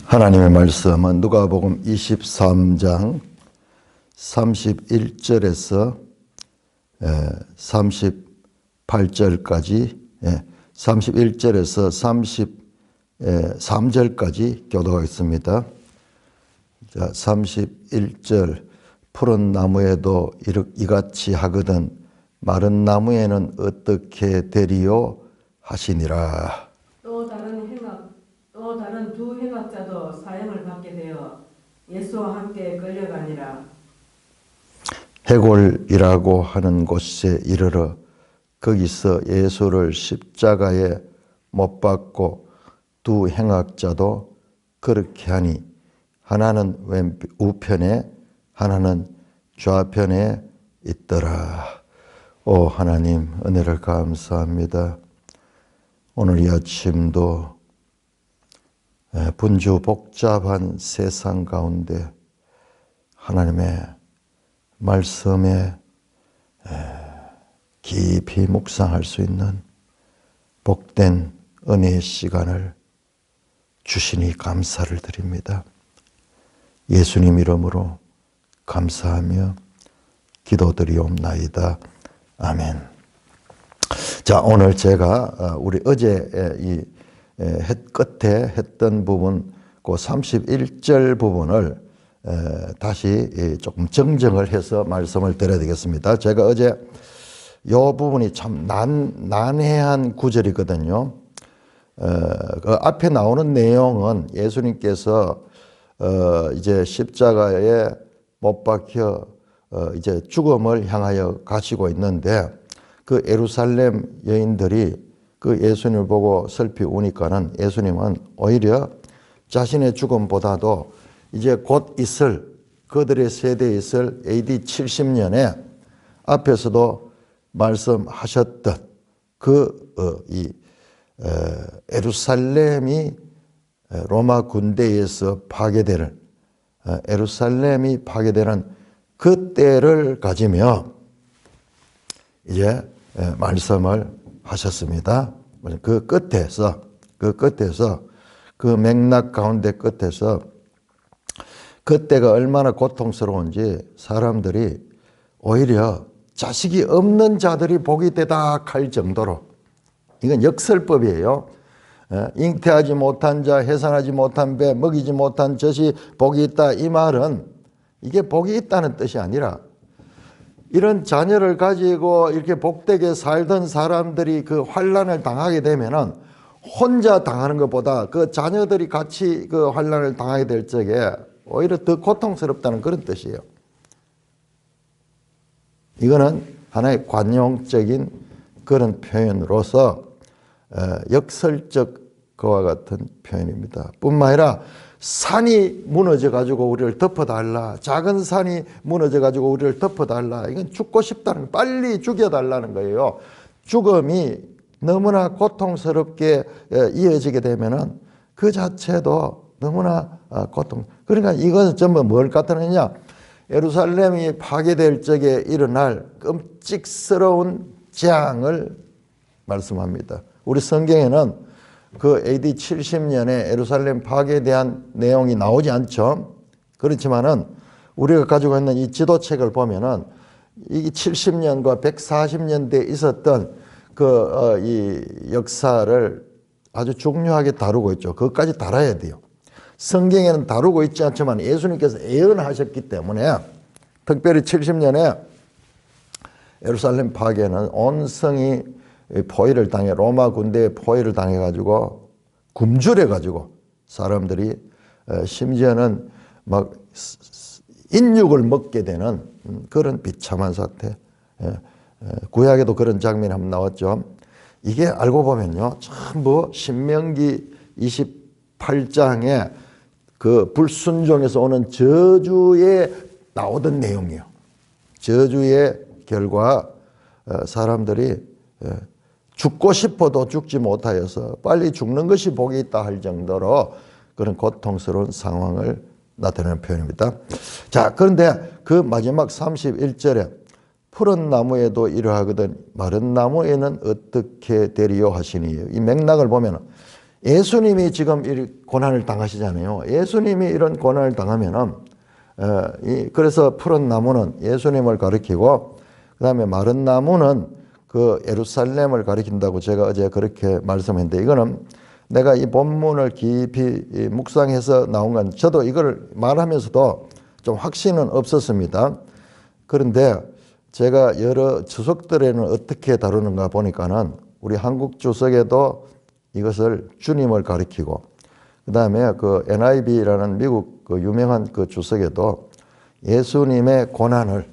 하나님의 말씀은 누가복음 23장 31절에서 38절까지 31절에서 33절까지 교도가 있습니다. 자, 31절 푸른 나무에도 이같이 하거든 마른 나무에는 어떻게 되리요 하시니라. 또 다른 두 행악자도 사형을 받게 되어 예수와 함께 끌려가니라. 해골이라고 하는 곳에 이르러 거기서 예수를 십자가에 못 박고 두 행악자도 그렇게 하니 하나는 우편에 하나는 좌편에 있더라. 오 하나님, 은혜를 감사합니다. 오늘 이 아침도 분주 복잡한 세상 가운데 하나님의 말씀에 깊이 묵상할 수 있는 복된 은혜의 시간을 주시니 감사를 드립니다. 예수님 이름으로 감사하며 기도드리옵나이다. 아멘. 자, 오늘 제가 우리 어제 이 끝에 했던 부분, 그 31절 부분을 다시 조금 정정을 해서 말씀을 드려야 되겠습니다. 제가 어제 이 부분이 참 난해한 구절이거든요. 그 앞에 나오는 내용은 예수님께서 이제 십자가에 못 박혀 이제 죽음을 향하여 가시고 있는데 그 예루살렘 여인들이 그 예수님을 보고 슬피 우니까는 예수님은 오히려 자신의 죽음보다도 이제 곧 있을 그들의 세대에 있을 AD 70년에 앞에서도 말씀하셨던 예루살렘이 로마 군대에서 파괴되는 예루살렘이 파괴되는 그 때를 가지며 이제 말씀을 하셨습니다. 그 끝에서 그 맥락 가운데 끝에서 그때가 얼마나 고통스러운지 사람들이 오히려 자식이 없는 자들이 복이 되다 할 정도로, 이건 역설법이에요. 잉태하지 못한 자, 해산하지 못한 배, 먹이지 못한 젖이 복이 있다. 이 말은 이게 복이 있다는 뜻이 아니라 이런 자녀를 가지고 이렇게 복되게 살던 사람들이 그 환난을 당하게 되면은 혼자 당하는 것보다 그 자녀들이 같이 그 환난을 당하게 될 적에 오히려 더 고통스럽다는 그런 뜻이에요. 이거는 하나의 관용적인 그런 표현으로서 역설적 그와 같은 표현입니다. 뿐만 아니라 산이 무너져 가지고 우리를 덮어달라, 작은 산이 무너져 가지고 우리를 덮어달라, 이건 죽고 싶다는, 빨리 죽여달라는 거예요. 죽음이 너무나 고통스럽게 이어지게 되면은 그 자체도 너무나 그러니까 이것은 전부 뭘 나타내냐, 예루살렘이 파괴될 적에 일어날 끔찍스러운 재앙을 말씀합니다. 우리 성경에는 그 AD 70년에 예루살렘 파괴에 대한 내용이 나오지 않죠. 그렇지만은 우리가 가지고 있는 이 지도책을 보면은 이 70년과 140년대에 있었던 이 역사를 아주 중요하게 다루고 있죠. 그것까지 다뤄야 돼요. 성경에는 다루고 있지 않지만 예수님께서 예언하셨기 때문에 특별히 70년에 예루살렘 파괴는 온 성이 포위를 당해, 로마 군대의 포위를 당해가지고 굶주려가지고 사람들이 심지어는 막 인육을 먹게 되는 그런 비참한 사태. 구약에도 그런 장면이 한번 나왔죠. 이게 알고 보면요, 전부 신명기 28장에 그 불순종에서 오는 저주에 나오던 내용이에요. 저주의 결과 사람들이 죽고 싶어도 죽지 못하여서 빨리 죽는 것이 복이 있다 할 정도로 그런 고통스러운 상황을 나타내는 표현입니다. 자, 그런데 그 마지막 31절에 푸른 나무에도 이러하거든 마른 나무에는 어떻게 되리요 하시니, 이 맥락을 보면 예수님이 지금 이 고난을 당하시잖아요. 예수님이 이런 고난을 당하면은 그래서 푸른 나무는 예수님을 가리키고 그다음에 마른 나무는 그 예루살렘을 가리킨다고 제가 어제 그렇게 말씀했는데, 이거는 내가 이 본문을 깊이 묵상해서 나온 건 저도 이걸 말하면서도 좀 확신은 없었습니다. 그런데 제가 여러 주석들에는 어떻게 다루는가 보니까는 우리 한국 주석에도 이것을 주님을 가리키고, 그 다음에 그 NIV라는 미국 그 유명한 그 주석에도 예수님의 고난을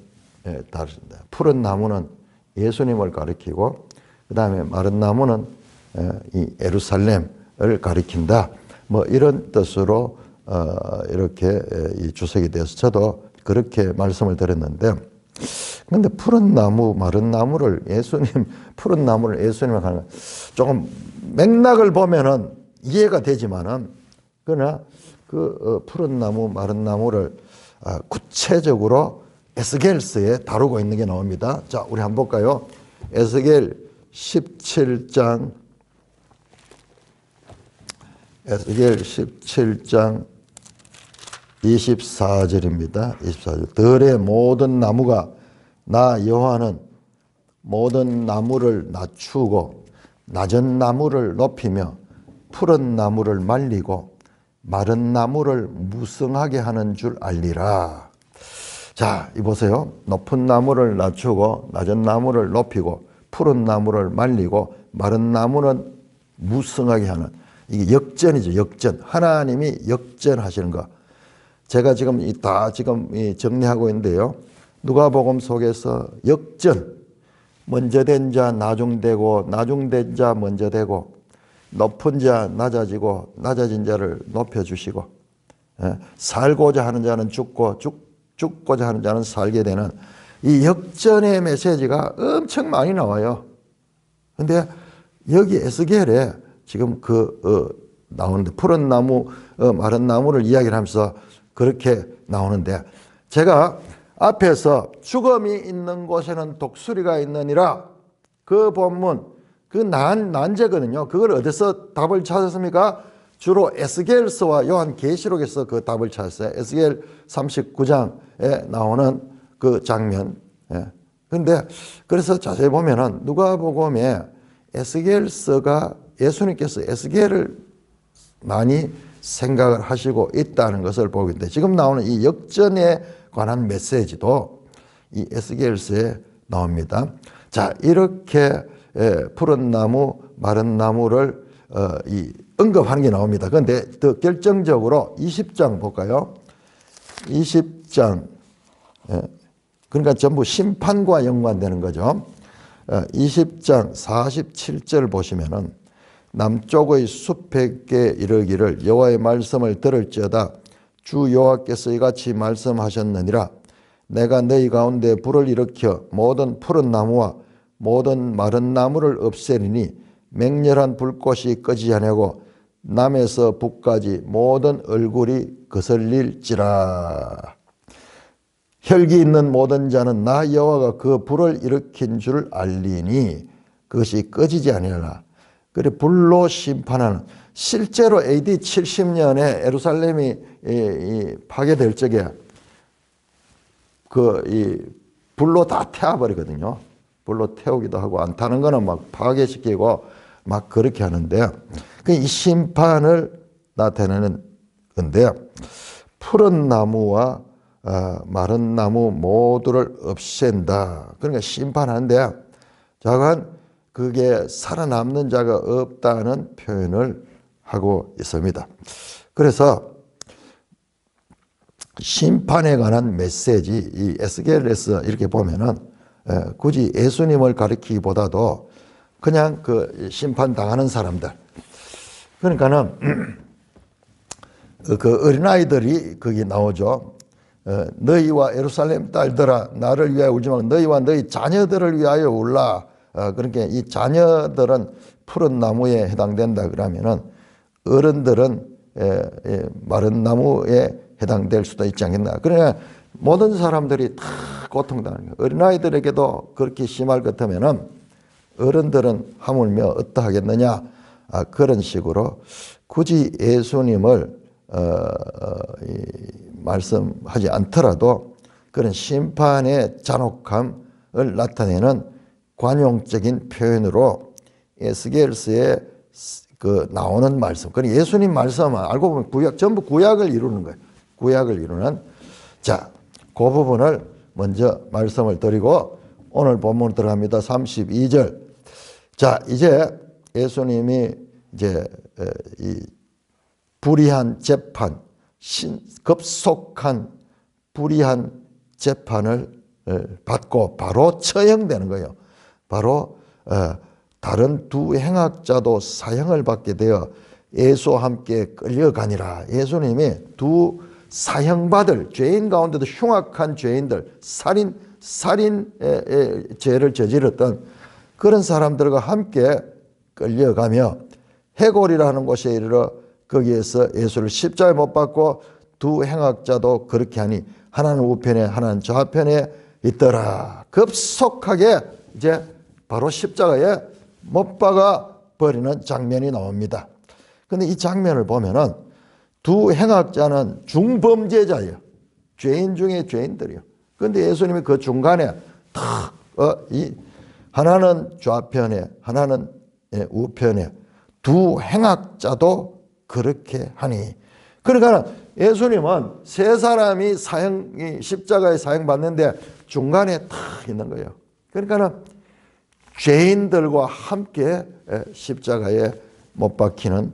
다루십니다. 푸른 나무는 예수님을 가리키고, 그 다음에 마른 나무는 이 예루살렘을 가리킨다. 뭐 이런 뜻으로 이렇게 이 주석이 되어서 저도 그렇게 말씀을 드렸는데, 근데 푸른 나무, 마른 나무를 푸른 나무를 예수님을 가는 조금 맥락을 보면은 이해가 되지만은, 그러나 그 푸른 나무, 마른 나무를 구체적으로 에스겔서에 다루고 있는 게 나옵니다. 자, 우리 한번 볼까요? 에스겔 17장, 에스겔 17장 24절입니다. 24절. 들의 모든 나무가 나 여호와는 모든 나무를 낮추고 낮은 나무를 높이며 푸른 나무를 말리고 마른 나무를 무성하게 하는 줄 알리라. 자, 이 보세요. 높은 나무를 낮추고 낮은 나무를 높이고 푸른 나무를 말리고 마른 나무는 무성하게 하는, 이게 역전이죠. 역전. 하나님이 역전하시는 거. 제가 지금 다 정리하고 있는데요. 누가복음 속에서 역전, 먼저 된 자 나중되고 나중된 자 먼저 되고 높은 자 낮아지고 낮아진 자를 높여주시고 살고자 하는 자는 죽고 죽고자 하는 자는 살게 되는 이 역전의 메시지가 엄청 많이 나와요. 근데 여기 에스겔에 지금 나오는데 푸른 나무, 마른 나무를 이야기를 하면서 그렇게 나오는데, 제가 앞에서 죽음이 있는 곳에는 독수리가 있느니라 그 본문, 그 난제거든요. 그걸 어디서 답을 찾았습니까? 주로 에스겔서와 요한계시록에서 그 답을 찾았어요. 에스겔 39장에 나오는 그 장면. 그런데 그래서 자세히 보면은 누가복음에 에스겔서가 예수님께서 에스겔을 많이 생각을 하시고 있다는 것을 보게 되는데, 지금 나오는 이 역전에 관한 메시지도 이 에스겔서에 나옵니다. 자, 이렇게 푸른 나무, 마른 나무를 언급하는 게 나옵니다. 그런데 더 결정적으로 20장 볼까요? 20장, 그러니까 전부 심판과 연관되는 거죠. 20장 47절 보시면은 남쪽의 숲에게 이르기를 여호와의 말씀을 들을지어다 주 여호와께서 이같이 말씀하셨느니라 내가 너희 가운데 불을 일으켜 모든 푸른 나무와 모든 마른 나무를 없애리니 맹렬한 불꽃이 꺼지지 아니하고 남에서 북까지 모든 얼굴이 거슬릴지라. 혈기 있는 모든 자는 나 여호와가 그 불을 일으킨 줄 알리니 그것이 꺼지지 아니하라. 그래 불로 심판하는, 실제로 AD 70년에 예루살렘이 파괴될 적에 불로 다 태워버리거든요. 불로 태우기도 하고 안 타는 거는 막 파괴시키고 막 그렇게 하는데, 이 심판을 나타내는 건데, 푸른 나무와 마른 나무 모두를 없앤다. 그러니까 심판하는데, 자관 그게 살아남는 자가 없다는 표현을 하고 있습니다. 그래서 심판에 관한 메시지, 이 에스겔에서 이렇게 보면은 굳이 예수님을 가리키기보다도 그냥 그 심판당하는 사람들, 그러니까는 그 어린아이들이 거기 나오죠. 너희와 예루살렘 딸들아 나를 위하여 울지 말고 너희와 너희 자녀들을 위하여 울라. 그러니까 이 자녀들은 푸른 나무에 해당된다 그러면은 어른들은 마른 나무에 해당될 수도 있지 않겠나. 그러나 모든 사람들이 다 고통당하는 거예요. 어린아이들에게도 그렇게 심할 것 같으면은 어른들은 하물며 어떠하겠느냐. 그런 식으로 굳이 예수님을 말씀하지 않더라도 그런 심판의 잔혹함을 나타내는 관용적인 표현으로 에스겔서에 그 나오는 말씀, 그건 예수님 말씀 알고 보면 전부 구약을 이루는 거예요. 구약을 이루는. 자, 그 부분을 먼저 말씀을 드리고 오늘 본문 들어갑니다. 32절. 자, 이제 예수님이 이제 이 불의한 재판, 급속한 불의한 재판을 받고 바로 처형되는 거예요. 바로 다른 두 행악자도 사형을 받게 되어 예수와 함께 끌려가니라. 예수님이 두 사형받을 죄인 가운데도 흉악한 죄인들, 살인 죄를 저질렀던 그런 사람들과 함께 끌려가며 해골이라는 곳에 이르러 거기에서 예수를 십자가에 못 박고 두 행악자도 그렇게 하니 하나는 우편에 하나는 좌편에 있더라. 급속하게 이제 바로 십자가에 못 박아 버리는 장면이 나옵니다. 그런데 이 장면을 보면은 두 행악자는 중범죄자예요. 죄인 중에 죄인들이요. 그런데 예수님이 그 중간에 탁 하나는 좌편에 하나는 우편에 두 행악자도 그렇게 하니. 그러니까 예수님은 세 사람이 십자가에 사형받는데 중간에 탁 있는 거예요. 그러니까 죄인들과 함께 십자가에 못 박히는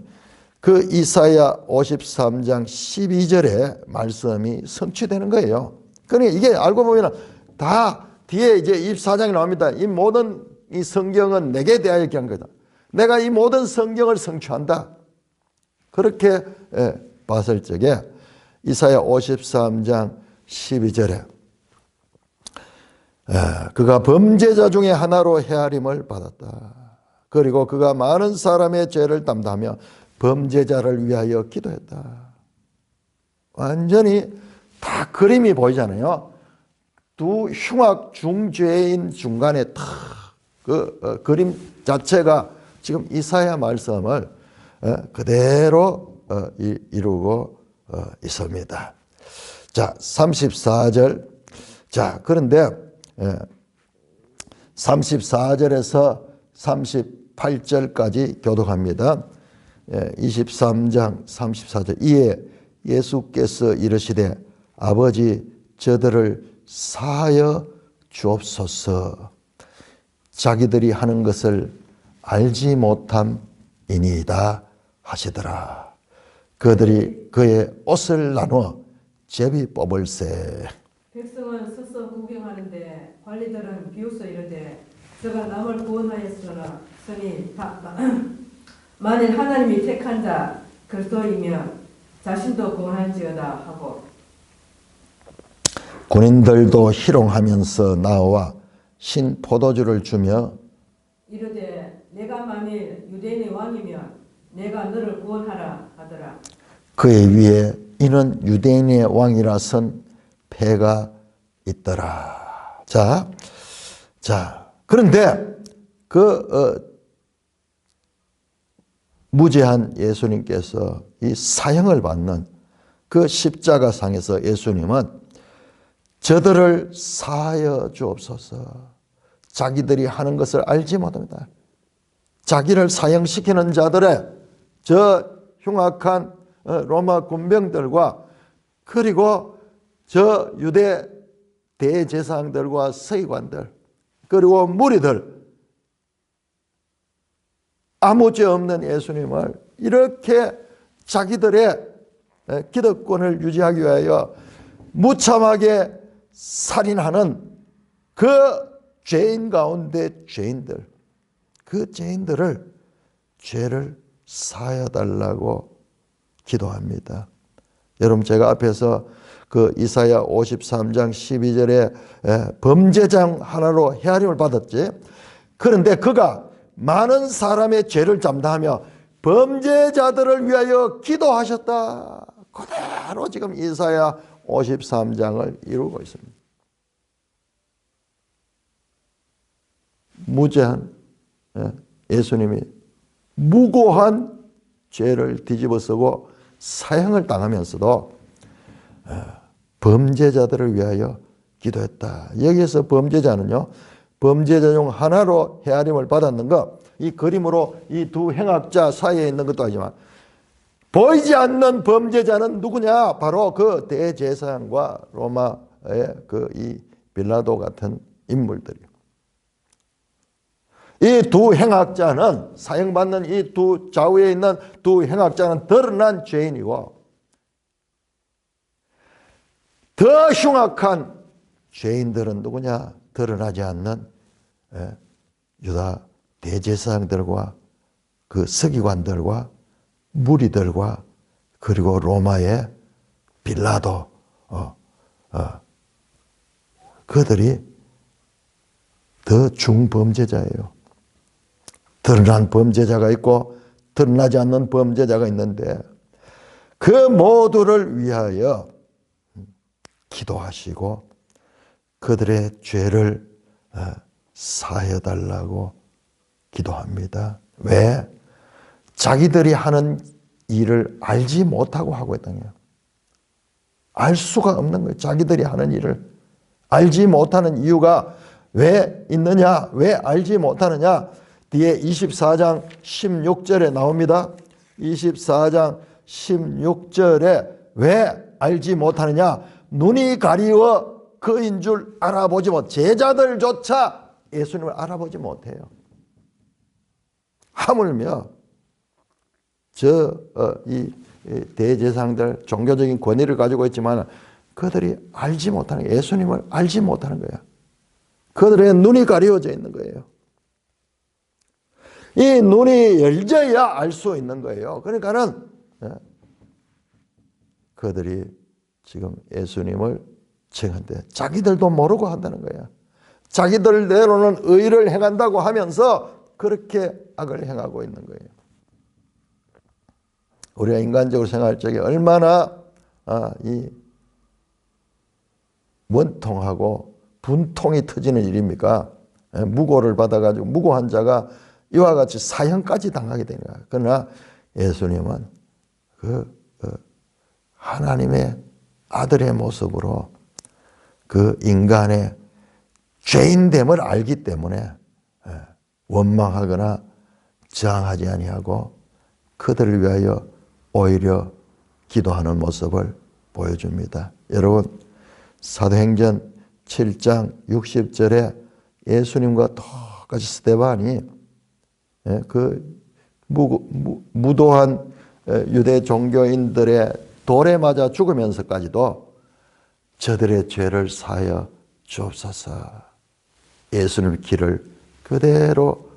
그 이사야 53장 12절의 말씀이 성취되는 거예요. 그러니까 이게 알고 보면 다 뒤에 이제 24장이 나옵니다. 이 모든 이 성경은 내게 대하여 기한 거다. 내가 이 모든 성경을 성취한다. 그렇게 봤을 적에 이사야 53장 12절에 그가 범죄자 중에 하나로 헤아림을 받았다. 그리고 그가 많은 사람의 죄를 담당하며 범죄자를 위하여 기도했다. 완전히 다 그림이 보이잖아요. 두 흉악 중죄인 중간에 다 그 그림 자체가 지금 이사야 말씀을 그대로 이루고 있습니다. 자, 34절. 자, 그런데 34절에서 38절까지 교독합니다. 23장 34절. 이에 예수께서 이르시되 아버지 저들을 사하여 주옵소서. 자기들이 하는 것을 알지 못함이니이다 하시더라. 그들이 그의 옷을 나누어 제비 뽑을세. 백성은 서서 구경하는데 관리들은 비웃어 이르되 저가 남을 구원하였으나 선이 만일 하나님이 택한 자 그리스도이면 자신도 구원할지어다 하고 군인들도 희롱하면서 나와 신 포도주를 주며 이르되 내가 만일 유대인의 왕이면 내가 너를 구원하라 하더라. 그의 위에 이는 유대인의 왕이라선 패가 있더라. 자, 그런데 무죄한 예수님께서 이 사형을 받는 그 십자가상에서 예수님은 저들을 사하여 주옵소서. 자기들이 하는 것을 알지 못합니다. 자기를 사형시키는 자들의 저 흉악한 로마 군병들과 그리고 저 유대 대제사장들과 서기관들 그리고 무리들 아무 죄 없는 예수님을 이렇게 자기들의 기득권을 유지하기 위하여 무참하게 살인하는 그 죄인 가운데 죄인들, 그 죄인들을 죄를 사하여 달라고 기도합니다. 여러분 제가 앞에서 그 이사야 53장 12절에 범죄자 하나로 헤아림을 받았지. 그런데 그가 많은 사람의 죄를 담당하며 범죄자들을 위하여 기도하셨다. 그대로 지금 이사야 53장을 이루고 있습니다. 무죄한 예수님이 무고한 죄를 뒤집어쓰고 사형을 당하면서도 범죄자들을 위하여 기도했다. 여기에서 범죄자는요, 범죄자 중 하나로 헤아림을 받았는 것, 이 그림으로 이 두 행악자 사이에 있는 것도 아니지만 보이지 않는 범죄자는 누구냐? 바로 그 대제사장과 로마의 이 빌라도 같은 인물들이요. 이 두 행악자는, 사형받는 이 두 좌우에 있는 두 행악자는 드러난 죄인이고, 더 흉악한 죄인들은 누구냐? 드러나지 않는 유다 대제사장들과 그 서기관들과 무리들과 그리고 로마의 빌라도, 그들이 더 중범죄자예요. 드러난 범죄자가 있고 드러나지 않는 범죄자가 있는데 그 모두를 위하여 기도하시고 그들의 죄를 사해달라고 기도합니다. 왜? 자기들이 하는 일을 알지 못하고 하고 있다는 거예요. 알 수가 없는 거예요. 자기들이 하는 일을 알지 못하는 이유가 왜 있느냐? 왜 알지 못하느냐? 뒤에 24장 16절에 나옵니다. 24장 16절에 왜 알지 못하느냐? 눈이 가리워 그인 줄 알아보지 못, 제자들조차 예수님을 알아보지 못해요. 하물며 이 대제사장들 종교적인 권위를 가지고 있지만 그들이 알지 못하는 거예요. 예수님을 알지 못하는 거예요. 그들의 눈이 가려져 있는 거예요. 이 눈이 열져야 알 수 있는 거예요. 그러니까는 그들이 지금 예수님을 칭한데 자기들도 모르고 한다는 거예요. 자기들대로는 의를 행한다고 하면서 그렇게 악을 행하고 있는 거예요. 우리가 인간적으로 생각할 적에 얼마나 이 원통하고 분통이 터지는 일입니까? 무고를 받아가지고 무고한 자가 이와 같이 사형까지 당하게 되는 거야. 그러나 예수님은 하나님의 아들의 모습으로 그 인간의 죄인됨을 알기 때문에 원망하거나 저항하지 아니하고 그들을 위하여 오히려 기도하는 모습을 보여줍니다. 여러분, 사도행전 7장 60절에 예수님과 똑같이 스데반이 그 무도한 유대 종교인들의 돌에 맞아 죽으면서까지도 저들의 죄를 사하여 주옵소서, 예수님의 길을 그대로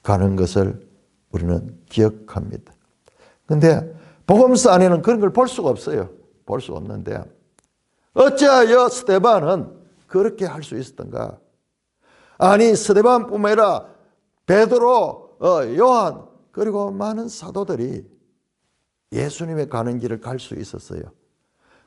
가는 것을 우리는 기억합니다. 그런데 복음서 안에는 그런 걸 볼 수가 없어요. 볼 수가 없는데 어찌하여 스데반은 그렇게 할 수 있었던가? 아니, 스데반뿐만 아니라 베드로, 요한 그리고 많은 사도들이 예수님의 가는 길을 갈 수 있었어요.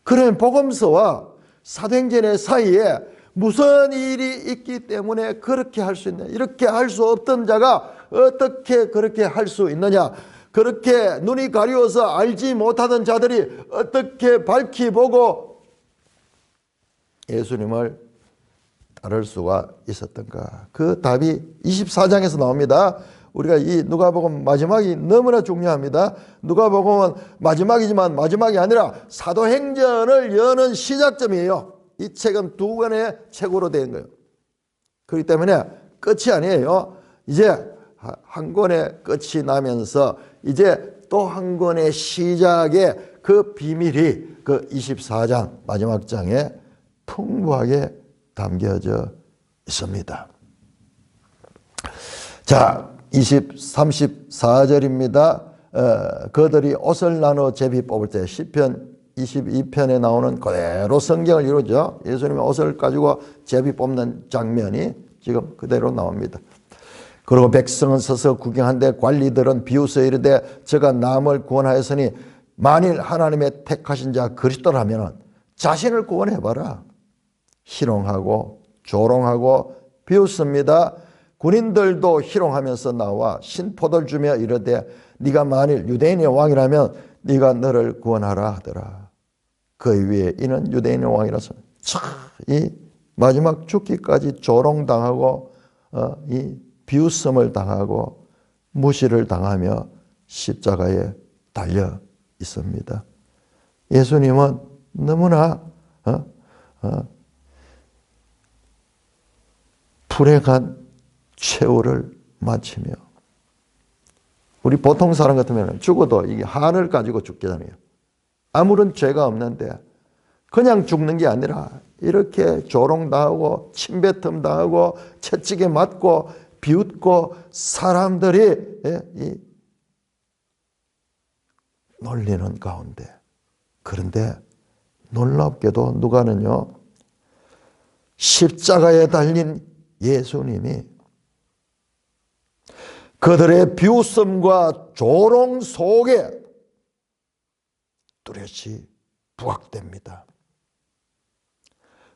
그런 복음서와 사도행전의 사이에 무슨 일이 있기 때문에 그렇게 할 수 있느냐? 이렇게 할 수 없던 자가 어떻게 그렇게 할 수 있느냐? 그렇게 눈이 가려워서 알지 못하던 자들이 어떻게 밝히 보고 예수님을 따를 수가 있었던가? 그 답이 24장에서 나옵니다. 우리가 이 누가복음 마지막이 너무나 중요합니다. 누가복음은 마지막이지만 마지막이 아니라 사도행전을 여는 시작점이에요. 이 책은 두 권의 책으로 된 거예요. 그렇기 때문에 끝이 아니에요. 이제 한 권의 끝이 나면서 이제 또 한 권의 시작의 그 비밀이 그 24장 마지막 장에 풍부하게 담겨져 있습니다. 자, 34절입니다. 그들이 옷을 나눠 제비 뽑을 때 시편 22편에 나오는 그대로 성경을 이루죠. 예수님의 옷을 가지고 제비 뽑는 장면이 지금 그대로 나옵니다. 그리고 백성은 서서 구경한데 관리들은 비웃어 이르되 저가 남을 구원하였으니 만일 하나님의 택하신 자 그리스도라면 자신을 구원해봐라. 희롱하고 조롱하고 비웃습니다. 군인들도 희롱하면서 나와 신포도를 주며 이르되 네가 만일 유대인의 왕이라면 네가 너를 구원하라 하더라. 그 위에 이는 유대인의 왕이라서 이 마지막 죽기까지 조롱당하고 이 비웃음을 당하고 무시를 당하며 십자가에 달려 있습니다. 예수님은 너무나 불행한 최후를 마치며, 우리 보통 사람 같으면 죽어도 이게 한을 가지고 죽잖아요. 아무런 죄가 없는데 그냥 죽는 게 아니라 이렇게 조롱당하고 침뱉음 당하고 채찍에 맞고 비웃고 사람들이 놀리는 가운데, 그런데 놀랍게도 누가는요, 십자가에 달린 예수님이 그들의 비웃음과 조롱 속에 뚜렷이 부각됩니다.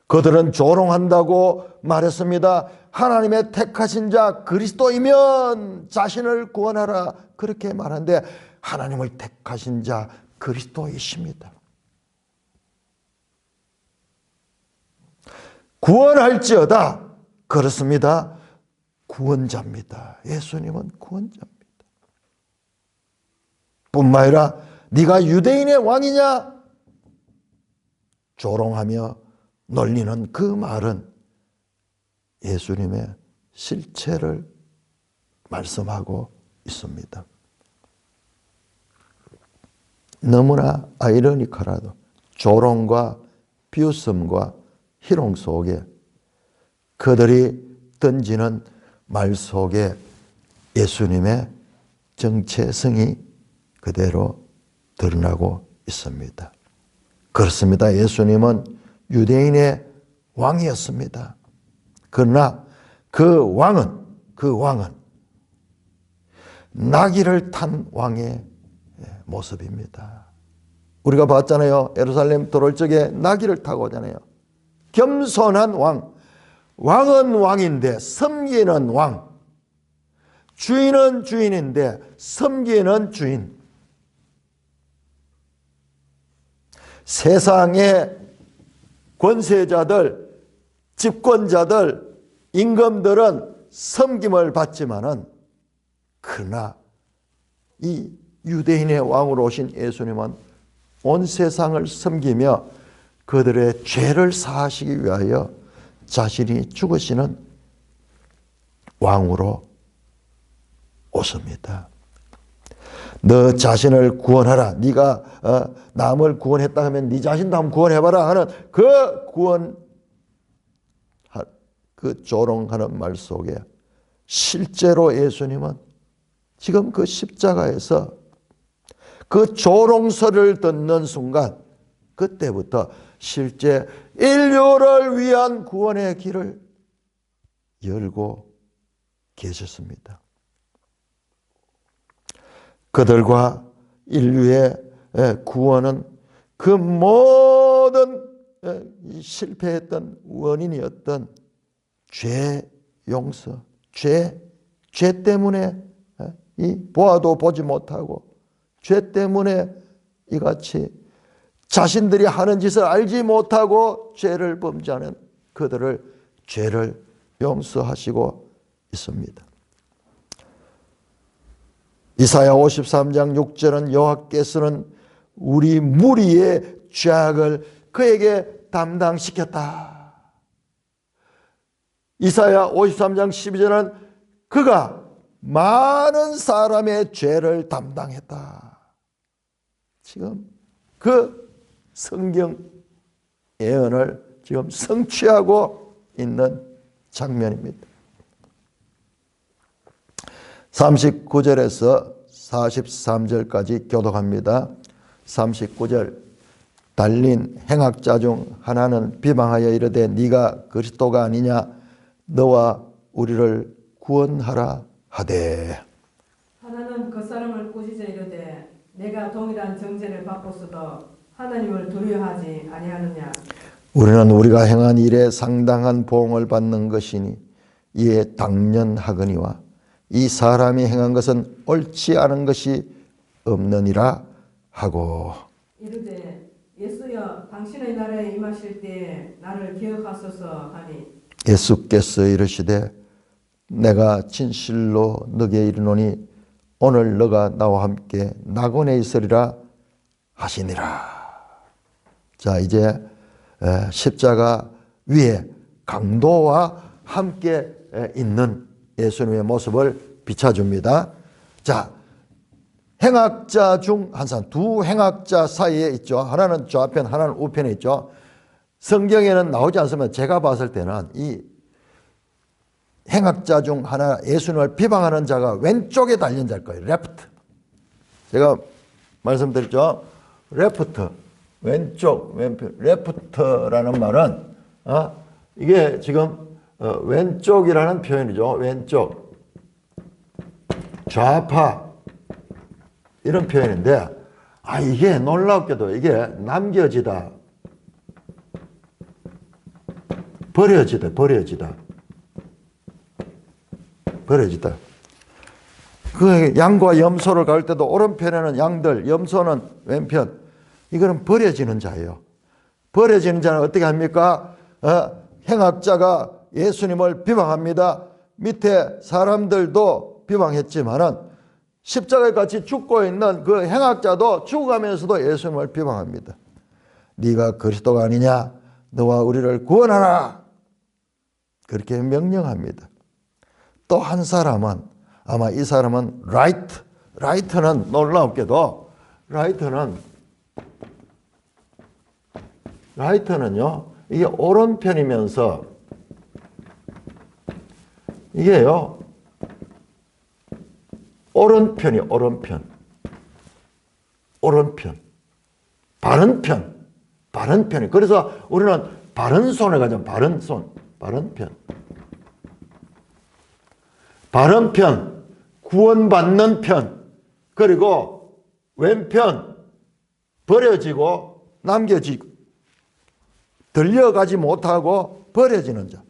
그들은 조롱한다고 말했습니다. 하나님의 택하신 자 그리스도이면 자신을 구원하라, 그렇게 말하는데 하나님을 택하신 자 그리스도이십니다. 구원할지어다, 그렇습니다. 구원자입니다. 예수님은 구원자입니다. 뿐만 아니라 네가 유대인의 왕이냐 조롱하며 놀리는 그 말은 예수님의 실체를 말씀하고 있습니다. 너무나 아이러니컬하도 조롱과 비웃음과 희롱 속에 그들이 던지는 말 속에 예수님의 정체성이 그대로 드러나고 있습니다. 그렇습니다. 예수님은 유대인의 왕이었습니다. 그러나 그 왕은 나귀를 탄 왕의 모습입니다. 우리가 봤잖아요. 예루살렘 들어올 적에 나귀를 타고 오잖아요. 겸손한 왕. 왕은 왕인데 섬기는 왕. 주인은 주인인데 섬기는 주인. 세상의 권세자들, 집권자들, 임금들은 섬김을 받지만은, 그러나 이 유대인의 왕으로 오신 예수님은 온 세상을 섬기며 그들의 죄를 사하시기 위하여 자신이 죽으시는 왕으로 오십니다. 너 자신을 구원하라. 네가 남을 구원했다 하면 네 자신도 한번 구원해봐라 하는 그 구원, 그 조롱하는 말 속에 실제로 예수님은 지금 그 십자가에서 그 조롱설을 듣는 순간, 그때부터 실제 인류를 위한 구원의 길을 열고 계셨습니다. 그들과 인류의 구원은 그 모든 실패했던 원인이었던 죄 용서, 죄 때문에 이 보아도 보지 못하고 죄 때문에 이같이 자신들이 하는 짓을 알지 못하고 죄를 범죄하는 그들을 죄를 용서하시고 있습니다. 이사야 53장 6절은 여호와께서는 우리 무리의 죄악을 그에게 담당시켰다. 이사야 53장 12절은 그가 많은 사람의 죄를 담당했다. 지금 그 성경 예언을 지금 성취하고 있는 장면입니다. 39절에서 43절까지 교독합니다. 39절, 달린 행악자 중 하나는 비방하여 이르되 네가 그리스도가 아니냐, 너와 우리를 구원하라 하되. 하나는 그 사람을 꾸짖어 이르되 내가 동일한 정죄를 받고서도 하나님을 두려워하지 아니하느냐. 우리는 우리가 행한 일에 상당한 보응을 받는 것이니 이에 당연하거니와 이 사람이 행한 것은 옳지 않은 것이 없느니라 하고 이르되 예수여 당신의 나라에 임하실 때에 나를 기억하소서 하니 예수께서 이르시되 내가 진실로 너게 이르노니 오늘 너가 나와 함께 낙원에 있으리라 하시니라. 자, 이제 십자가 위에 강도와 함께 있는 예수님의 모습을 비춰줍니다. 자, 행악자 중 한 사람, 두 행악자 사이에 있죠. 하나는 좌편, 하나는 우편에 있죠. 성경에는 나오지 않으면 제가 봤을 때는 이 행악자 중 하나, 예수님을 비방하는 자가 왼쪽에 달린 자일 거예요. 레프트. 제가 말씀드렸죠. 레프트, 왼쪽, 왼편. 레프트라는 말은 이게 지금 왼쪽이라는 표현이죠. 왼쪽, 좌파 이런 표현인데 이게 놀랍게도 이게 남겨지다, 버려지다. 그 양과 염소를 갈 때도 오른편에는 양들, 염소는 왼편. 이거는 버려지는 자예요. 버려지는 자는 어떻게 합니까? 행악자가 예수님을 비방합니다. 밑에 사람들도 비방했지만은 십자가에 같이 죽고 있는 그 행악자도 죽어가면서도 예수님을 비방합니다. 네가 그리스도가 아니냐? 너와 우리를 구원하라. 그렇게 명령합니다. 또 한 사람은 아마 이 사람은 라이트는 놀랍게도 라이트는요 이게 오른편이면서 이게요 오른편 바른 편이. 그래서 우리는 바른 손에 가죠. 바른 편, 구원받는 편, 그리고 왼편, 버려지고 남겨지고 들려가지 못하고 버려진 자.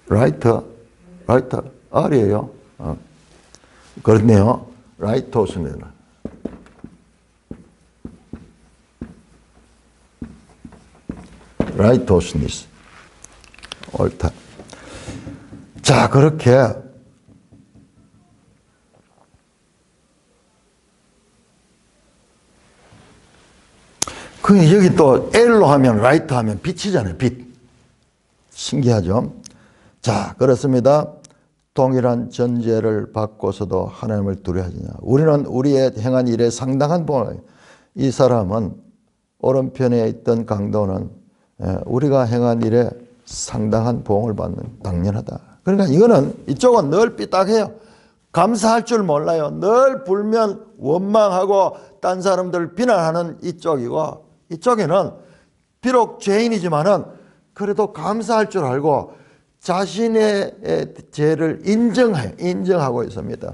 라이터 R이에요. 그렇네요. 라이토스입니다. 라이토스니스. 옳다. 자, 그렇게 여기 또 L로 하면 라이트 하면 빛이잖아요. 빛. 신기하죠? 자, 그렇습니다. 동일한 전제를 받고서도 하나님을 두려워하지냐. 우리는 우리의 행한 일에 상당한 복을. 이 사람은 오른편에 있던 강도는 우리가 행한 일에 상당한 복을 받는, 당연하다. 그러니까 이거는 이쪽은 늘 삐딱해요. 감사할 줄 몰라요. 늘 불면 원망하고 딴 사람들을 비난하는 이쪽이고, 이쪽에는 비록 죄인이지만은 그래도 감사할 줄 알고 자신의 죄를 인정하고 있습니다.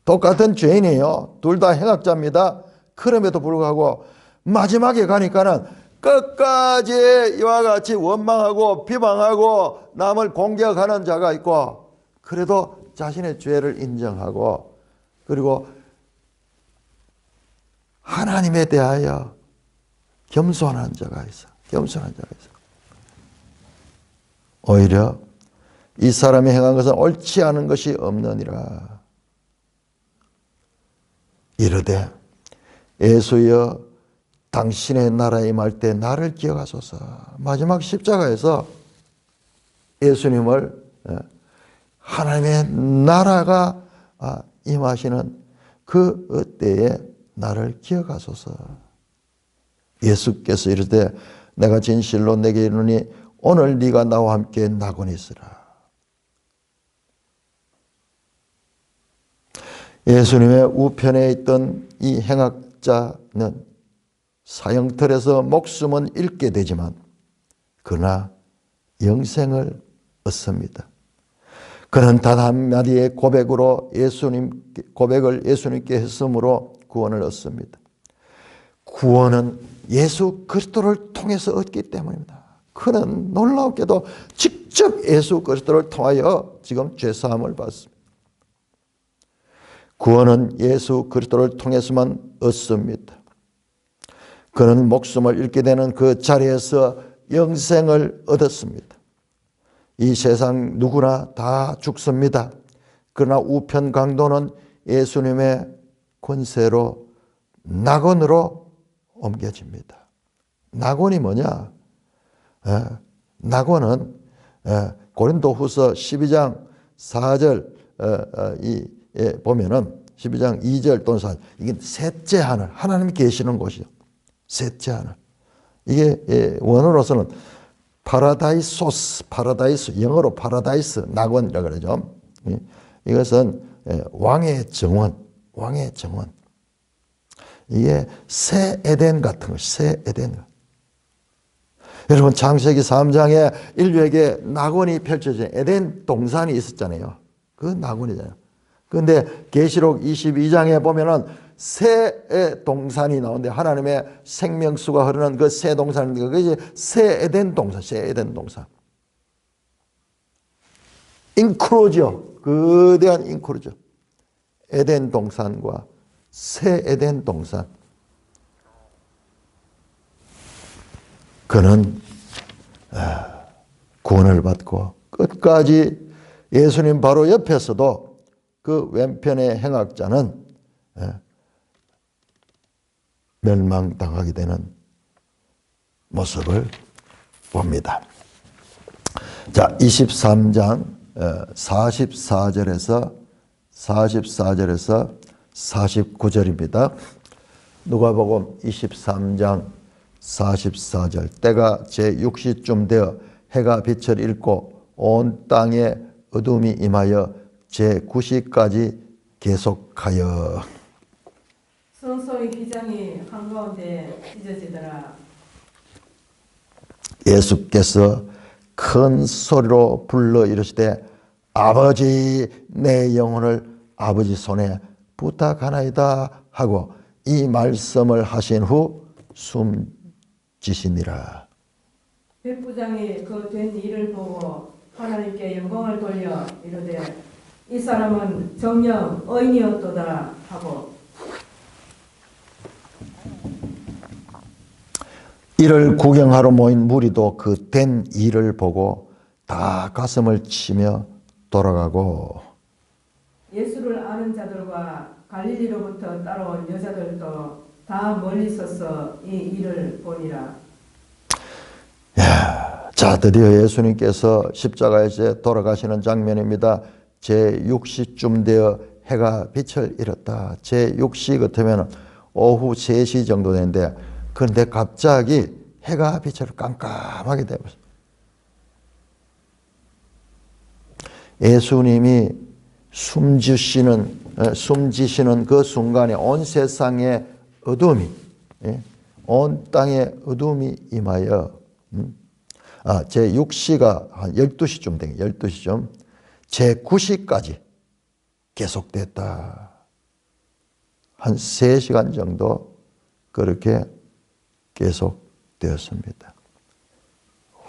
똑같은 죄인이에요. 둘 다 행악자입니다. 그럼에도 불구하고 마지막에 가니까는 끝까지 이와 같이 원망하고 비방하고 남을 공격하는 자가 있고, 그래도 자신의 죄를 인정하고, 그리고 하나님에 대하여 겸손한 자가 있어. 오히려 이 사람이 행한 것은 옳지 않은 것이 없느니라. 이르되 예수여 당신의 나라에 임할 때 나를 기억하소서. 마지막 십자가에서 예수님을 하나님의 나라가 임하시는 그 때에 나를 기억하소서. 예수께서 이르되 내가 진실로 내게 이르노니 오늘 네가 나와 함께 낙원에 있으라. 예수님의 우편에 있던 이 행악자는 사형틀에서 목숨은 잃게 되지만 그러나 영생을 얻습니다. 그는 단 한마디의 고백을 예수님께 했으므로 구원을 얻습니다. 구원은 예수 그리스도를 통해서 얻기 때문입니다. 그는 놀랍게도 직접 예수 그리스도를 통하여 지금 죄사함을 받습니다. 구원은 예수 그리스도를 통해서만 얻습니다. 그는 목숨을 잃게 되는 그 자리에서 영생을 얻었습니다. 이 세상 누구나 다 죽습니다. 그러나 우편 강도는 예수님의 권세로 낙원으로 옮겨집니다. 낙원이 뭐냐? 낙원은 고린도후서 12장 4절 보면은 12장 2절 또는 4절 이게 셋째 하늘, 하나님이 계시는 곳이요. 셋째 하늘. 이게 원어로서는 파라다이스, 영어로 파라다이스, 낙원이라고 그러죠. 이것은 왕의 정원. 이게 새 에덴 같은 것이, 새 에덴. 여러분, 창세기 3장에 인류에게 낙원이 펼쳐진 에덴 동산이 있었잖아요. 그 낙원이잖아요. 그런데 계시록 22장에 보면은 새 동산이 나오는데 하나님의 생명수가 흐르는 그 새 동산인데 그것이 새 에덴 동산, 새 에덴 동산. 잉크로죠. 거대한 잉크로죠. 에덴 동산과 새 에덴 동산. 그는 구원을 받고 끝까지 예수님 바로 옆에서도 그 왼편의 행악자는 멸망당하게 되는 모습을 봅니다. 자, 23장 44절에서 49절입니다. 누가복음 23장 44절. 때가 제6시쯤 되어 해가 빛을 잃고 온 땅에 어둠이 임하여 제9시까지 계속하여 성소의 휘장이 한가운데 찢어지더라. 예수께서 큰 소리로 불러 이르시되 아버지 내 영혼을 아버지 손에 부탁하나이다 하고 이 말씀을 하신 후 숨지시니라. 백부장이 그 된 일을 보고 하나님께 영광을 돌려 이르되 이 사람은 정녕 의인이었도다 하고 이를 구경하러 모인 무리도 그 된 일을 보고 다 가슴을 치며 돌아가고 예수를 아는 자들과 갈릴리로부터 따라온 여자들도 다 멀리 서서 이 일을 보니라. 자, 드디어 예수님께서 십자가에서 돌아가시는 장면입니다. 제6시쯤 되어 해가 빛을 잃었다. 제6시 같으면 오후 3시 정도 되는데 그런데 갑자기 해가 빛을 깜깜하게 되었어요. 예수님이 숨지시는 그 순간에 온 세상의 어둠이, 온 땅의 어둠이 임하여 제6시가 한 12시쯤 되요 12시쯤 제9시까지 계속됐다. 한 3시간 정도 그렇게 계속되었습니다.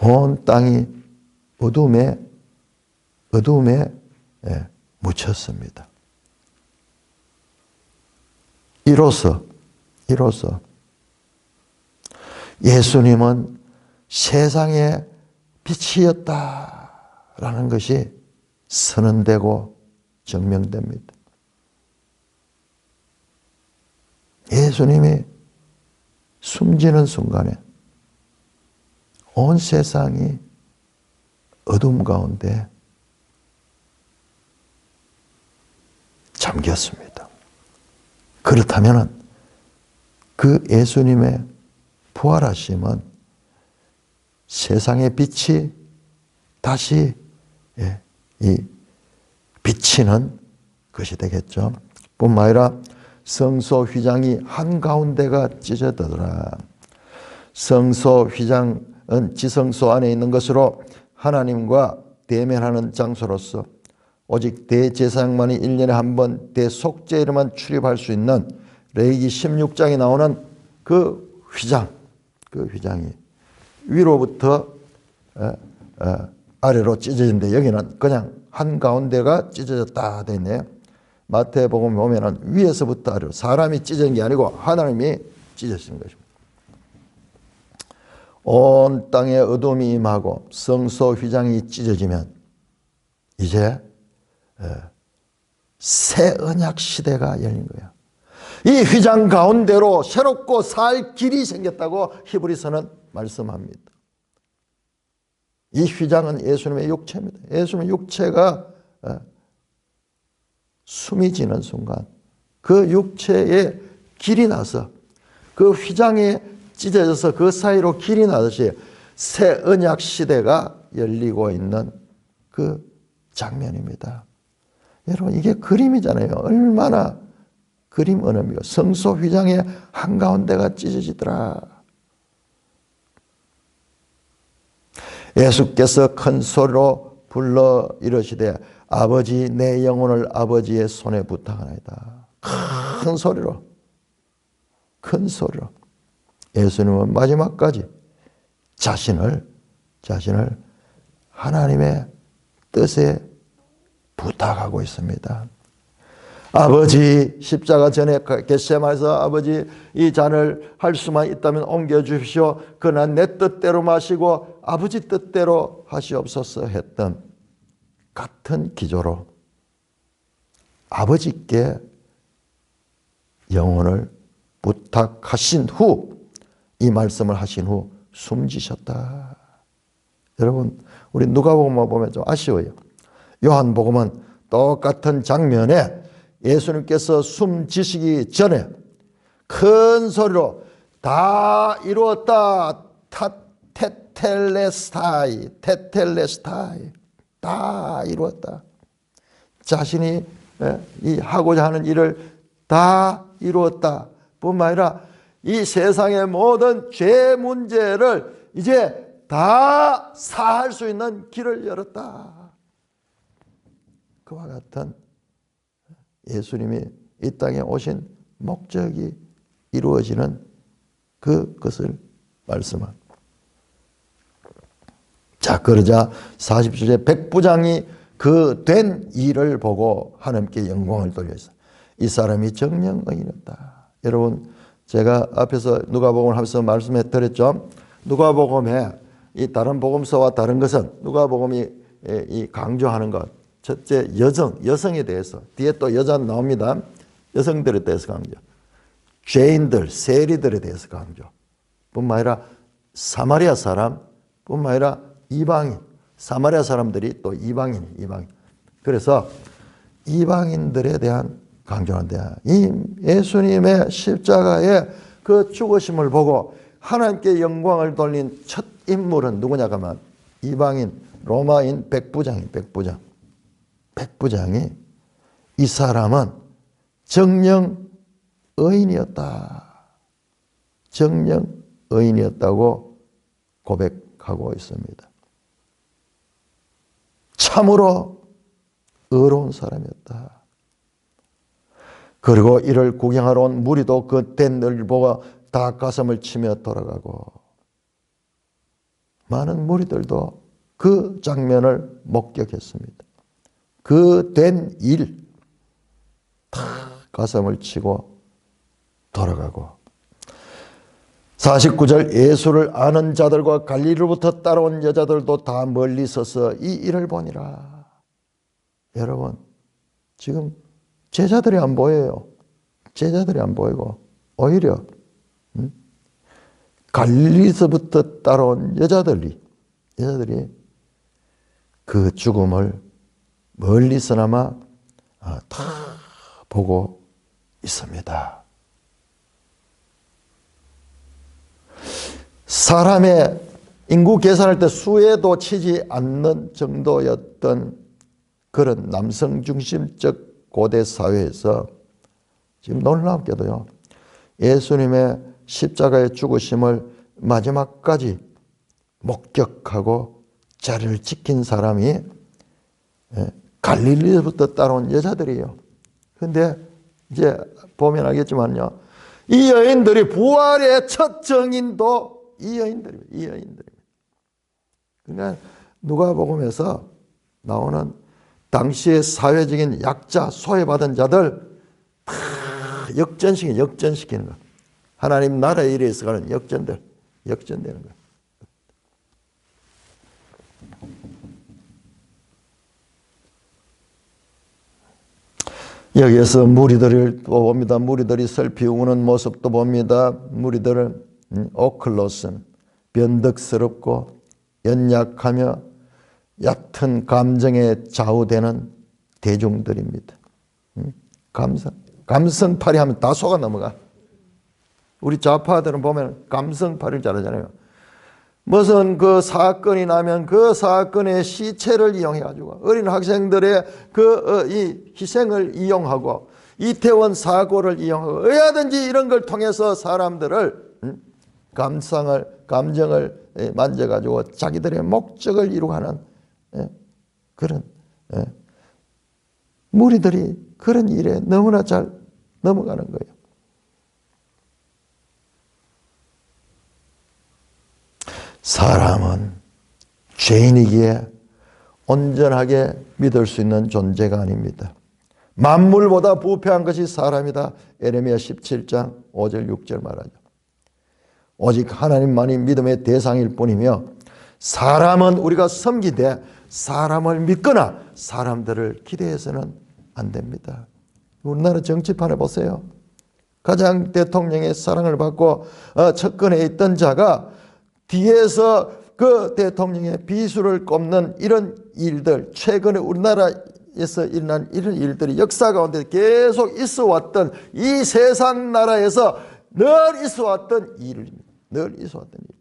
온 땅이 어둠에 묻혔습니다. 이로써 예수님은 세상의 빛이었다라는 것이 선언되고 증명됩니다. 예수님이 숨지는 순간에 온 세상이 어둠 가운데 잠겼습니다. 그렇다면 그 예수님의 부활하심은 세상의 빛이 다시 비치는 것이 되겠죠. 뿐만 아니라 성소 휘장이 한가운데가 찢어지더라. 성소 휘장은 지성소 안에 있는 것으로 하나님과 대면하는 장소로서 오직 대제사장만이 1년에 한 번 대속죄로만 출입할 수 있는 레위기 16장에 나오는 그 휘장, 그 휘장이 위로부터 아래로 찢어진데 여기는 그냥 한가운데가 찢어졌다 돼 있네요. 마태복음 보면은 위에서부터 아래로 사람이 찢어진 게 아니고 하나님이 찢어진 것입니다. 온 땅에 어둠이 임하고 성소 휘장이 찢어지면 이제 새 언약 시대가 열린 거예요. 이 휘장 가운데로 새롭고 살 길이 생겼다고 히브리서는 말씀합니다. 이 휘장은 예수님의 육체입니다. 예수님의 육체가 숨이 지는 순간 그 육체에 길이 나서 그 휘장에 찢어져서 그 사이로 길이 나듯이 새 언약 시대가 열리고 있는 그 장면입니다. 여러분 이게 그림이잖아요. 얼마나 그림 언어입니까? 성소 휘장의 한가운데가 찢어지더라. 예수께서 큰 소리로 불러 이르시되 아버지 내 영혼을 아버지의 손에 부탁하나이다. 큰 소리로 예수님은 마지막까지 자신을 하나님의 뜻에 부탁하고 있습니다. 아버지 십자가 전에 겟세마네에서 아버지 이 잔을 할 수만 있다면 옮겨 주십시오. 그러나 내 뜻대로 마시고 아버지 뜻대로 하시옵소서 했던 같은 기조로 아버지께 영혼을 부탁하신 후 이 말씀을 하신 후 숨지셨다. 여러분 우리 누가복음만 보면 좀 아쉬워요. 요한복음은 똑같은 장면에 예수님께서 숨지시기 전에 큰 소리로 다 이루었다. 테텔레스타이 다 이루었다. 자신이 이 하고자 하는 일을 다 이루었다 뿐만 아니라 이 세상의 모든 죄 문제를 이제 다 사할 수 있는 길을 열었다. 그와 같은 예수님이 이 땅에 오신 목적이 이루어지는 그것을 말씀합니다. 자, 그러자 40주제 백부장이 그 된 일을 보고 하나님께 영광을 돌렸어요. 이 사람이 정령 의인이었다. 여러분, 제가 앞에서 누가복음을 하면서 말씀해 드렸죠. 누가복음에 이 다른 복음서와 다른 것은 누가복음이 이 강조하는 것, 첫째 여성에 대해서, 뒤에 또 여자 나옵니다. 여성들에 대해서 강조, 죄인들, 세리들에 대해서 강조 뿐만 아니라 사마리아 사람 뿐만 아니라 이방인, 사마리아 사람들이 또 이방인. 그래서 이방인들에 대한 강조하는데 이 예수님의 십자가의 그 죽으심을 보고 하나님께 영광을 돌린 첫 인물은 누구냐가 하면 이방인 로마인 백부장이 이 사람은 정령 의인이었다고 고백하고 있습니다. 참으로 의로운 사람이었다. 그리고 이를 구경하러 온 무리도 그 된 일을 보고 다 가슴을 치며 돌아가고 많은 무리들도 그 장면을 목격했습니다. 그 된 일 다 가슴을 치고 돌아가고 49절 예수를 아는 자들과 갈릴리로부터 따라온 여자들도 다 멀리 서서 이 일을 보니라. 여러분 지금 제자들이 안 보여요. 제자들이 안 보이고 오히려 갈릴리서부터 따라온 여자들이 그 죽음을 멀리서나마 다 보고 있습니다. 사람의 인구 계산할 때 수에도 치지 않는 정도였던 그런 남성 중심적 고대 사회에서 지금 놀랍게도요, 예수님의 십자가의 죽으심을 마지막까지 목격하고 자리를 지킨 사람이 갈릴리에서부터 따라온 여자들이에요. 근데 이제 보면 알겠지만요. 이 여인들이 부활의 첫 증인도 이 여인들입니다. 그러니까 누가복음에서 나오는 당시의 사회적인 약자, 소외받은 자들 다 역전시키는 거. 하나님 나라의 일에 있어가는 역전되는 거. 여기에서 무리들을 또 봅니다. 무리들이 슬피 우는 모습도 봅니다. 무리들은 오클로슨, 변덕스럽고 연약하며 얕은 감정에 좌우되는 대중들입니다. 감성팔이 하면 다 속아 넘어가. 우리 좌파들은 보면 감성팔이를 잘하잖아요. 무슨 그 사건이 나면 그 사건의 시체를 이용해가지고 어린 학생들의 이 희생을 이용하고 이태원 사고를 이용하고 어디든지 이런 걸 통해서 사람들을 감정을 만져가지고 자기들의 목적을 이루어가는 그런 무리들이 그런 일에 너무나 잘 넘어가는 거예요. 사람은 죄인이기에 온전하게 믿을 수 있는 존재가 아닙니다. 만물보다 부패한 것이 사람이다. 에레미야 17장 5절 6절 말하죠. 오직 하나님만이 믿음의 대상일 뿐이며 사람은 우리가 섬기되 사람을 믿거나 사람들을 기대해서는 안 됩니다. 우리나라 정치판에 보세요. 가장 대통령의 사랑을 받고 측근에 있던 자가 뒤에서 그 대통령의 비수를 꼽는 이런 일들, 최근에 우리나라에서 일어난 이런 일들이 역사 가운데 계속 있어 왔던 이 세상 나라에서 늘 있어 왔던 일입니다. 늘 있어 왔던 일.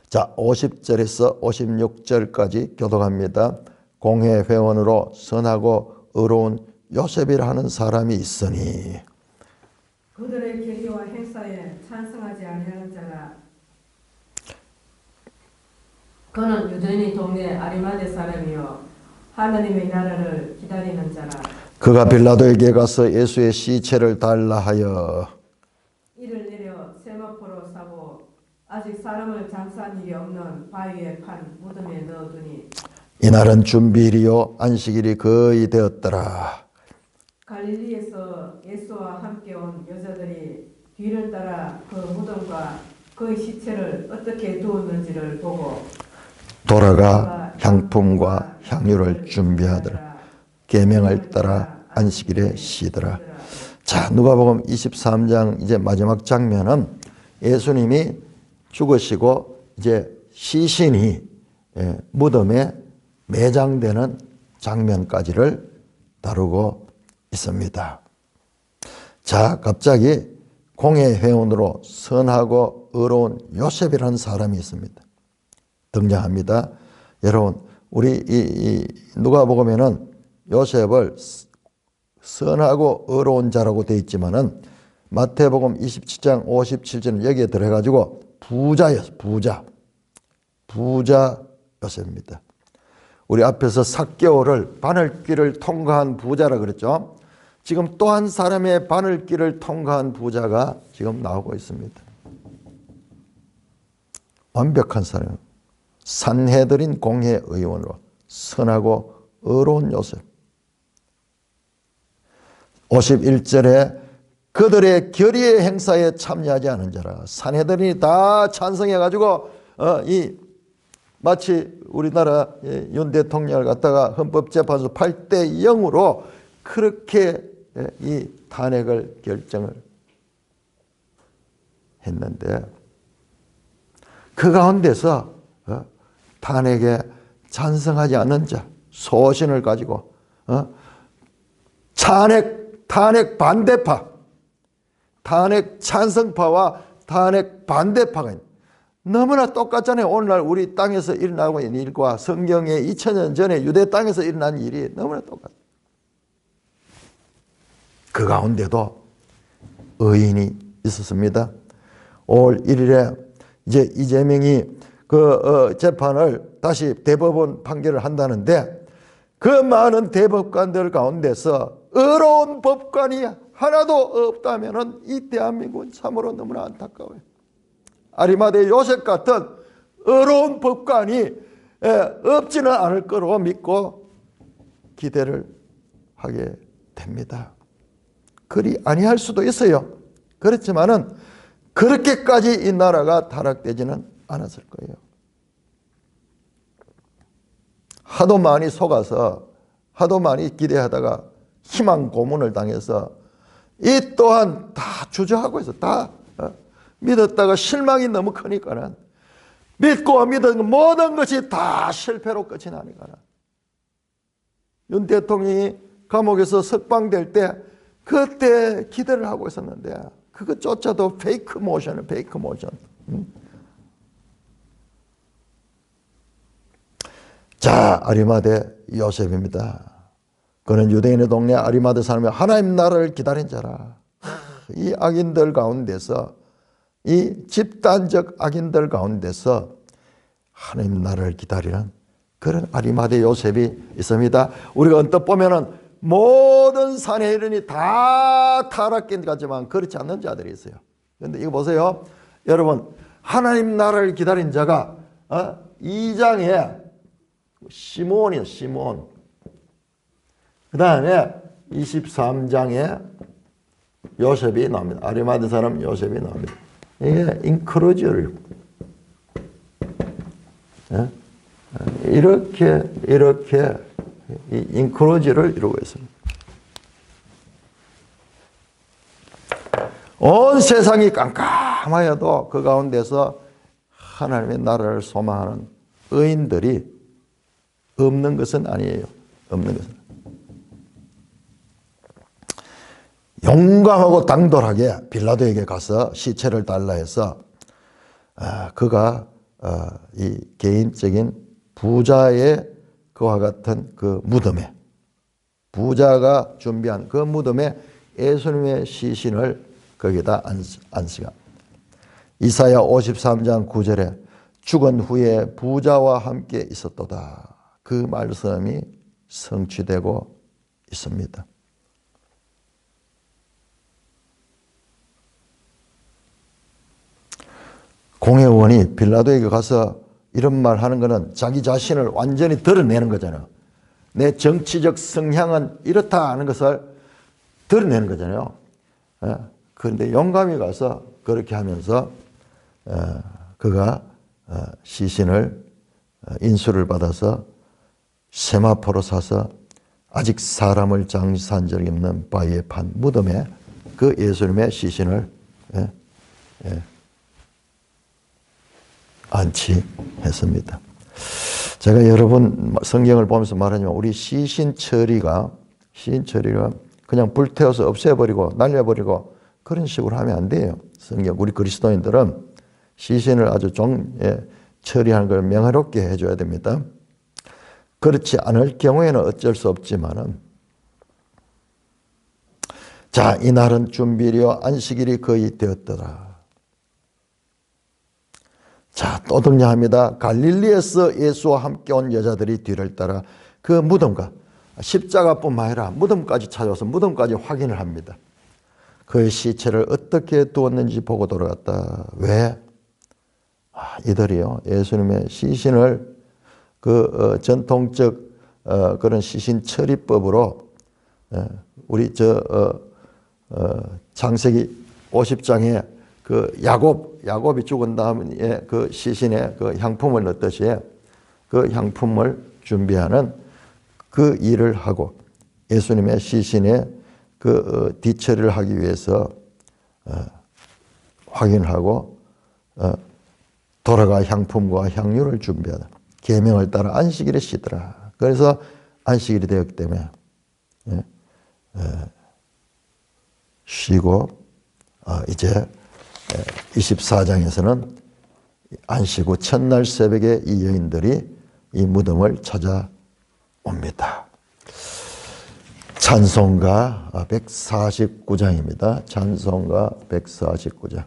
자, 50절에서 56절까지 교독합니다. 공회 회원으로 선하고 의로운 요셉이라 하는 사람이 있으니 그들의 결의와 행사에 찬성하지 아니하는 자라. 그는 유대인이 동네 아리마대 사람이요 하나님의 나라를 기다리는 자라. 그가 빌라도에게 가서 예수의 시체를 달라 하여 이를 내려 세마포로 사고 아직 사람을 장사한 일이 없는 바위에 판 무덤에 넣어두니 이날은 준비일이요 안식일이 거의 되었더라. 갈릴리에서 예수와 함께 온 여자들이 뒤를 따라 그 무덤과 그의 시체를 어떻게 두었는지를 보고 돌아가 향품과 향유를 준비하더라. 계명을 따라 안식일에 쉬더라. 자, 누가복음 23장 이제 마지막 장면은 예수님이 죽으시고 이제 시신이 무덤에 매장되는 장면까지를 다루고 있습니다. 자, 갑자기 공회 회원으로 선하고 의로운 요셉이라는 사람이 있습니다. 등장합니다. 여러분, 우리 이 누가복음에는 요셉을 선하고 의로운 자라고 되어 있지만은 마태복음 27장 57절은 여기에 들어가지고 부자였어요. 부자 요셉입니다. 우리 앞에서 삭개오를 바늘길을 통과한 부자라 그랬죠. 지금 또 한 사람의 바늘길을 통과한 부자가 지금 나오고 있습니다. 완벽한 사람. 산헤드린 공회 의원으로 선하고 의로운 요셉. 51절에 그들의 결의의 행사에 참여하지 않은 자라. 산헤드린이 다 찬성해가지고 마치 우리나라 윤 대통령을 갖다가 헌법재판소 8대 0으로 그렇게 이 탄핵을 결정을 했는데 그 가운데서 탄핵에 찬성하지 않는 자, 소신을 가지고 탄핵 반대파, 탄핵 찬성파와 탄핵 반대파가 있는 너무나 똑같잖아요. 오늘날 우리 땅에서 일어나고 있는 일과 성경의 2000년 전에 유대 땅에서 일어난 일이 너무나 똑같아요. 그 가운데도 의인이 있었습니다. 5월 1일에 이제 이재명이 그 재판을 다시 대법원 판결을 한다는데 그 많은 대법관들 가운데서 의로운 법관이 하나도 없다면 이 대한민국은 참으로 너무나 안타까워요. 아리마대 요셉 같은 의로운 법관이 없지는 않을 거로 믿고 기대를 하게 됩니다. 그리 아니할 수도 있어요. 그렇지만은 그렇게까지 이 나라가 타락되지는 않았을 거예요. 하도 많이 속아서 하도 많이 기대하다가 희망 고문을 당해서 이 또한 다 주저하고 있어. 다 믿었다가 실망이 너무 크니까는 믿고 믿은 모든 것이 다 실패로 끝이 나니까는 윤 대통령이 감옥에서 석방될 때 그때 기대를 하고 있었는데 그것조차도 페이크 모션이에요. 페이크 모션. 자, 아리마대 요셉입니다. 그는 유대인의 동네 아리마대 사람이 하나님 나라를 기다린 자라. 이 악인들 가운데서 이 집단적 악인들 가운데서 하나님 나라를 기다리는 그런 아리마대 요셉이 있습니다. 우리가 언뜻 보면은 모든 산헤린이 다 타락했지만 그렇지 않는 자들이 있어요. 그런데 이거 보세요. 여러분, 하나님 나라를 기다린 자가 2장에 시몬이요, 시몬. 그 다음에 23장에 요셉이 나옵니다. 아리마대 사람 요셉이 나옵니다. 이게 인크루즈를 이렇게 이 인크루즈를 이루고 있습니다. 온 세상이 깜깜하여도 그 가운데서 하나님의 나라를 소망하는 의인들이 없는 것은 아니에요. 없는 것은. 용감하고 당돌하게 빌라도에게 가서 시체를 달라 해서 그가 이 개인적인 부자의 그와 같은 그 무덤에 부자가 준비한 그 무덤에 예수님의 시신을 거기다 안식합니다. 이사야 53장 9절에 죽은 후에 부자와 함께 있었도다. 그 말씀이 성취되고 있습니다. 공회원이 빌라도에게 가서 이런 말 하는 것은 자기 자신을 완전히 드러내는 거잖아요. 내 정치적 성향은 이렇다 하는 것을 드러내는 거잖아요. 그런데 용감히 가서 그렇게 하면서 그가 시신을 인수를 받아서 세마포로 사서 아직 사람을 장사한 적이 없는 바위에 판 무덤에 그 예수님의 시신을 안치했습니다. 제가 여러분 성경을 보면서 말하지만 우리 시신 처리가 그냥 불태워서 없애버리고 날려버리고 그런 식으로 하면 안 돼요. 성경 우리 그리스도인들은 시신을 아주 처리하는 걸 명확하게 해줘야 됩니다. 그렇지 않을 경우에는 어쩔 수 없지만은 자, 이날은 준비일이요 안식일이 거의 되었더라. 자, 또 등장합니다. 갈릴리에서 예수와 함께 온 여자들이 뒤를 따라 그 무덤과 십자가뿐만 아니라 무덤까지 찾아와서 무덤까지 확인을 합니다. 그의 시체를 어떻게 두었는지 보고 돌아갔다. 왜? 이들이요 예수님의 시신을 그 전통적 그런 시신 처리법으로 우리 창세기 50장에 그 야곱이 죽은 다음에 그 시신에 그 향품을 넣듯이 그 향품을 준비하는 그 일을 하고 예수님의 시신에 그 뒤처리를 하기 위해서 확인하고 돌아가 향품과 향유를 준비하다. 계명을 따라 안식일에 쉬더라. 그래서 안식일이 되었기 때문에 쉬고 이제 24장에서는 안식 후 첫날 새벽에 이 여인들이 이 무덤을 찾아옵니다. 찬송가 149장입니다. 찬송가 149장.